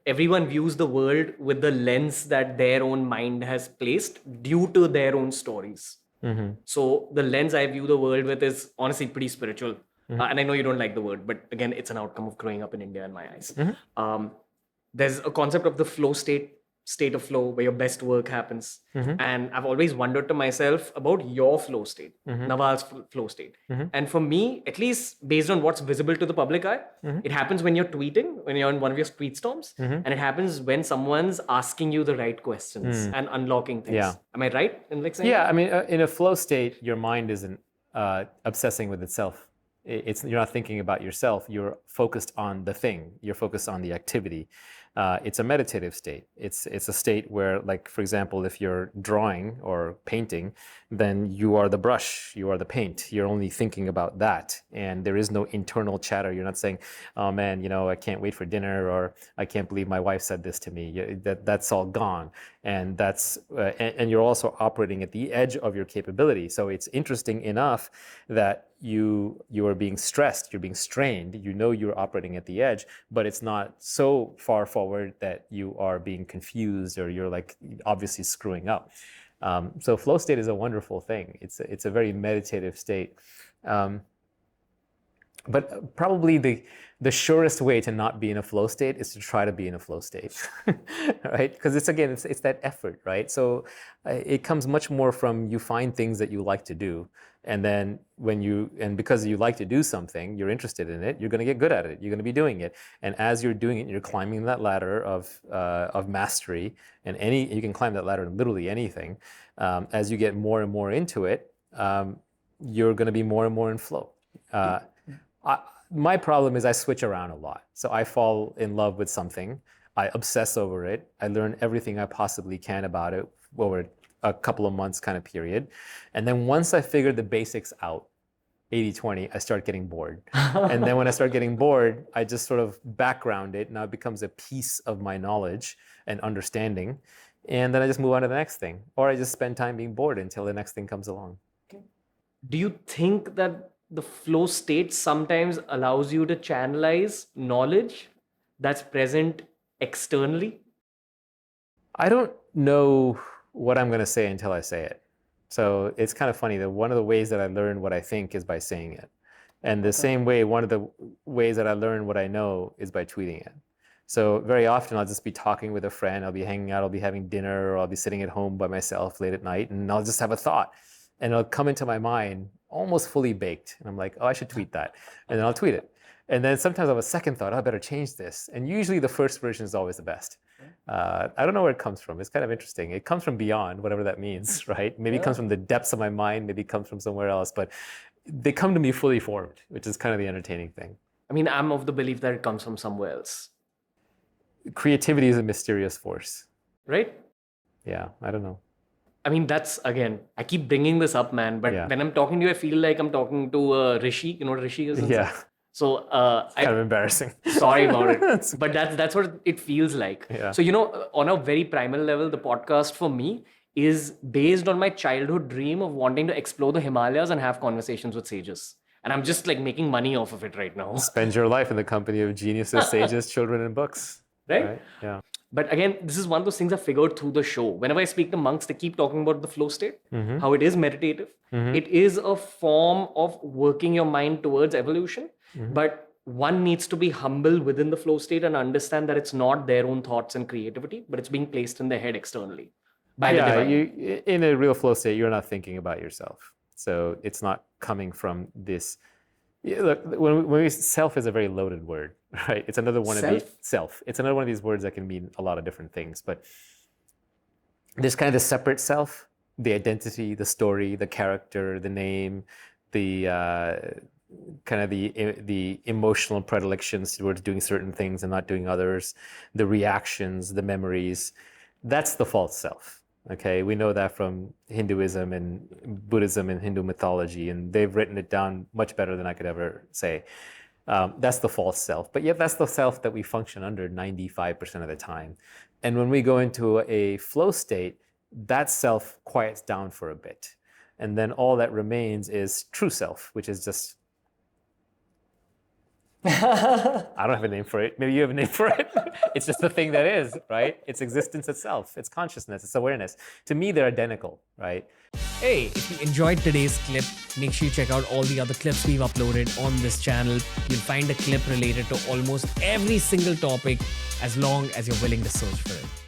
everyone views the world with the lens that their own mind has placed due to their own stories. So the lens I view the world with is honestly pretty spiritual. And I know you don't like the word, but again, it's an outcome of growing up in India in my eyes. There's a concept of the flow state of flow, where your best work happens. And I've always wondered to myself about your flow state, Naval's flow state. And for me, at least based on what's visible to the public eye, it happens when you're tweeting, when you're in one of your tweet storms, and it happens when someone's asking you the right questions and unlocking things. Yeah. Am I right in like saying? Yeah, I mean, in a flow state, your mind isn't obsessing with itself. You're not thinking about yourself. You're focused on the thing. You're focused on the activity. It's a meditative state. It's a state where, like, for example, if you're drawing or painting, then you are the brush, you are the paint. You're only thinking about that, and there is no internal chatter. You're not saying, "Oh man, I can't wait for dinner," or "I can't believe my wife said this to me." That's all gone, and and you're also operating at the edge of your capability. So it's interesting enough that you are being stressed, you're being strained, you're operating at the edge, but it's not so far forward that you are being confused or you're like obviously screwing up. So flow state is a wonderful thing. It's a very meditative state. But probably the surest way to not be in a flow state is to try to be in a flow state, right? Because it's that effort, right? So it comes much more from you find things that you like to do, and then because you like to do something, you're interested in it, you're going to get good at it. You're going to be doing it, and as you're doing it, you're climbing that ladder of mastery, and you can climb that ladder in literally anything. As you get more and more into it, you're going to be more and more in flow. My problem is I switch around a lot. So I fall in love with something, I obsess over it, I learn everything I possibly can about it over a couple of months kind of period. And then once I figure the basics out, 80-20, I start getting bored. And then when I start getting bored, I just sort of background it. Now it becomes a piece of my knowledge and understanding. And then I just move on to the next thing. Or I just spend time being bored until the next thing comes along. Do you think that the flow state sometimes allows you to channelize knowledge that's present externally? I don't know what I'm going to say until I say it. So it's kind of funny that one of the ways that I learn what I think is by saying it. And the same way, one of the ways that I learn what I know is by tweeting it. So very often I'll just be talking with a friend, I'll be hanging out, I'll be having dinner, or I'll be sitting at home by myself late at night, and I'll just have a thought. And it'll come into my mind almost fully baked. And I'm like, oh, I should tweet that. And then I'll tweet it. And then sometimes I have a second thought, oh, I better change this. And usually the first version is always the best. I don't know where it comes from. It's kind of interesting. It comes from beyond, whatever that means, right? Maybe it comes from the depths of my mind. Maybe it comes from somewhere else. But they come to me fully formed, which is kind of the entertaining thing. I mean, I'm of the belief that it comes from somewhere else. Creativity is a mysterious force. Right? Yeah, I don't know. I mean, that's, again, I keep bringing this up, man. But when I'm talking to you, I feel like I'm talking to Rishi. You know what Rishi is? Yeah. So it's kind of embarrassing. Sorry about it. But that's what it feels like. Yeah. So, on a very primal level, the podcast for me is based on my childhood dream of wanting to explore the Himalayas and have conversations with sages. And I'm just like making money off of it right now. Spend your life in the company of geniuses, sages, children, and books. Right? Yeah. But again, this is one of those things I figured through the show. Whenever I speak to monks, they keep talking about the flow state, how it is meditative. It is a form of working your mind towards evolution. But one needs to be humble within the flow state and understand that it's not their own thoughts and creativity, but it's being placed in their head externally. By the divine. In a real flow state, you're not thinking about yourself. So it's not coming from this. Look, when we self is a very loaded word, right? It's another one of these self. It's another one of these words that can mean a lot of different things. But there's kind of the separate self, the identity, the story, the character, the name, the kind of the emotional predilections towards doing certain things and not doing others, the reactions, the memories. That's the false self. Okay, we know that from Hinduism and Buddhism and Hindu mythology, and they've written it down much better than I could ever say. That's the false self, but yet that's the self that we function under 95% of the time. And when we go into a flow state, that self quiets down for a bit. And then all that remains is true self, which is just I don't have a name for it. Maybe you have a name for it. It's just the thing that is, right? It's existence itself. It's consciousness. It's awareness. To me, they're identical, right? Hey, if you enjoyed today's clip, make sure you check out all the other clips we've uploaded on this channel. You'll find a clip related to almost every single topic as long as you're willing to search for it.